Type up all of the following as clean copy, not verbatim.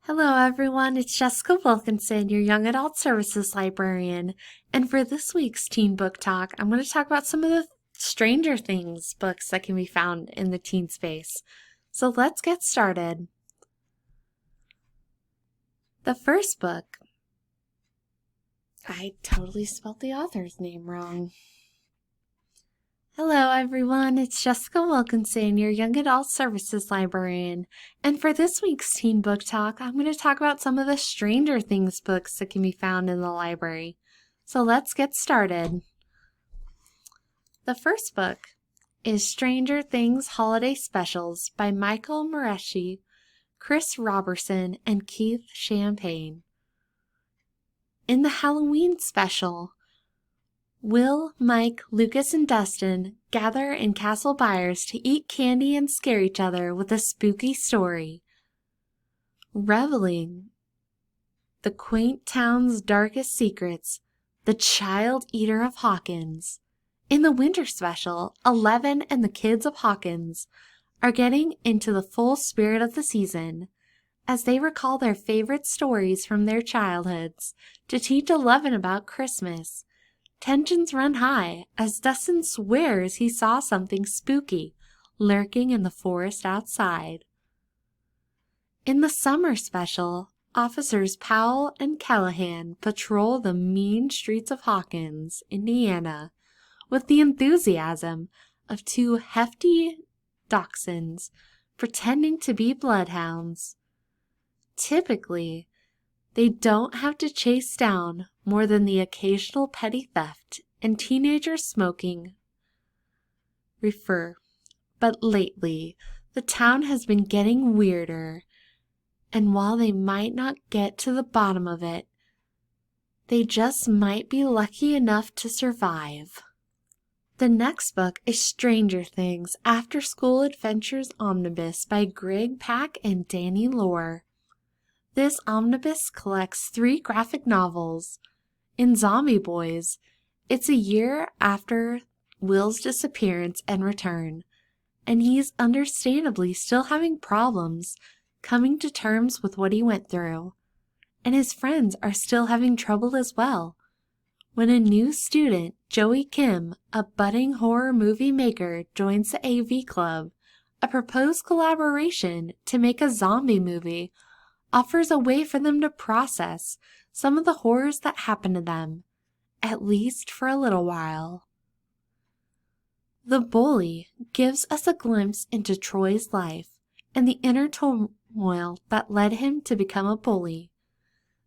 Hello, everyone. It's Jessica Wilkinson, your Young Adult Services Librarian. And for this week's Teen Book Talk, I'm going to talk about some of the Stranger Things books that can be found in the teen space. So let's get started. The first book, I totally spelled the author's name wrong. Hello, everyone. It's Jessica Wilkinson, your Young Adult Services Librarian. And for this week's Teen Book Talk, I'm going to talk about some of the Stranger Things books that can be found in the library. So let's get started. The first book is Stranger Things Holiday Specials by Michael Mareshi, Chris Robertson, and Keith Champagne. In the Halloween special, Will, Mike, Lucas, and Dustin gather in Castle Byers to eat candy and scare each other with a spooky story. Reveling the quaint town's darkest secrets, the Child Eater of Hawkins. In the winter special, Eleven and the Kids of Hawkins are getting into the full spirit of the season as they recall their favorite stories from their childhoods to teach Eleven about Christmas. Tensions run high as Dustin swears he saw something spooky lurking in the forest outside. In the summer special, Officers Powell and Callahan patrol the mean streets of Hawkins, Indiana, with the enthusiasm of two hefty dachshunds pretending to be bloodhounds. Typically, they don't have to chase down more than the occasional petty theft and teenagers smoking reefer. But lately, the town has been getting weirder, and while they might not get to the bottom of it, they just might be lucky enough to survive. The next book is Stranger Things After School Adventures Omnibus by Greg Pak and Danny Lore. This omnibus collects 3 graphic novels. In Zombie Boys, it's a year after Will's disappearance and return, and he's understandably still having problems coming to terms with what he went through, and his friends are still having trouble as well. When a new student, Joey Kim, a budding horror movie maker, joins the AV Club, a proposed collaboration to make a zombie movie offers a way for them to process some of the horrors that happen to them, at least for a little while. The Bully gives us a glimpse into Troy's life and the inner turmoil that led him to become a bully.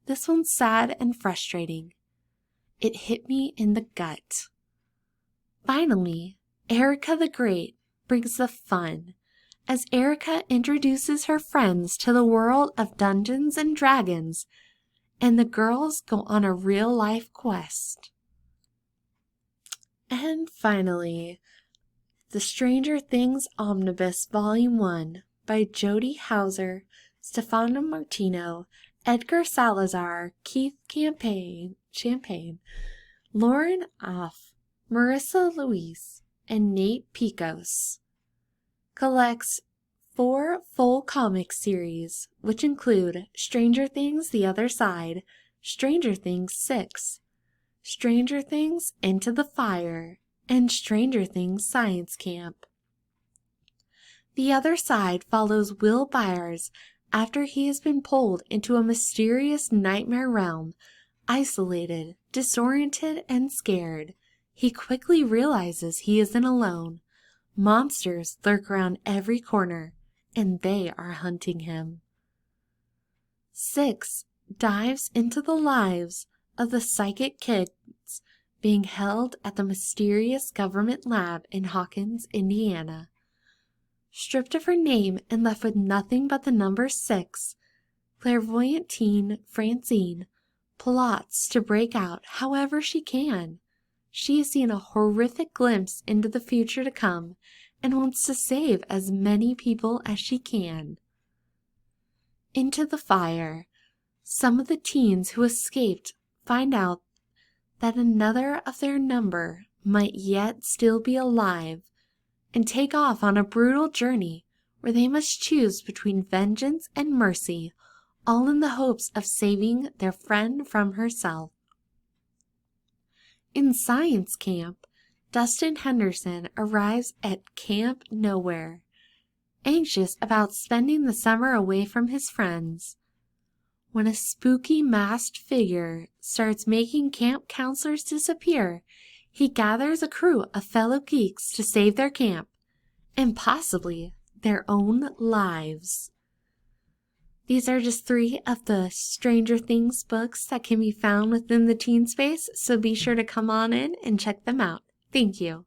This one's sad and frustrating. It hit me in the gut. Finally, Erica the Great brings the fun as Erica introduces her friends to the world of Dungeons and Dragons, and the girls go on a real-life quest. And finally, The Stranger Things Omnibus Volume 1 by Jody Hauser, Stefano Martino, Edgar Salazar, Keith Champagne, Lauren Off, Marissa Louise, and Nate Picos. Collects 4 full comic series, which include Stranger Things The Other Side, Stranger Things 6, Stranger Things Into the Fire, and Stranger Things Science Camp. The Other Side follows Will Byers after he has been pulled into a mysterious nightmare realm. Isolated, disoriented, and scared, he quickly realizes he isn't alone. Monsters lurk around every corner, and they are hunting him. 6 dives into the lives of the psychic kids being held at the mysterious government lab in Hawkins, Indiana. Stripped of her name and left with nothing but the number 6, clairvoyant teen Francine plots to break out however she can. She has seen a horrific glimpse into the future to come and wants to save as many people as she can. Into the Fire. Some of the teens who escaped find out that another of their number might yet still be alive and take off on a brutal journey where they must choose between vengeance and mercy, all in the hopes of saving their friend from herself. In science camp, Dustin Henderson arrives at Camp Nowhere, anxious about spending the summer away from his friends. When a spooky masked figure starts making camp counselors disappear, he gathers a crew of fellow geeks to save their camp, and possibly their own lives. These are just 3 of the Stranger Things books that can be found within the teen space, so be sure to come on in and check them out. Thank you.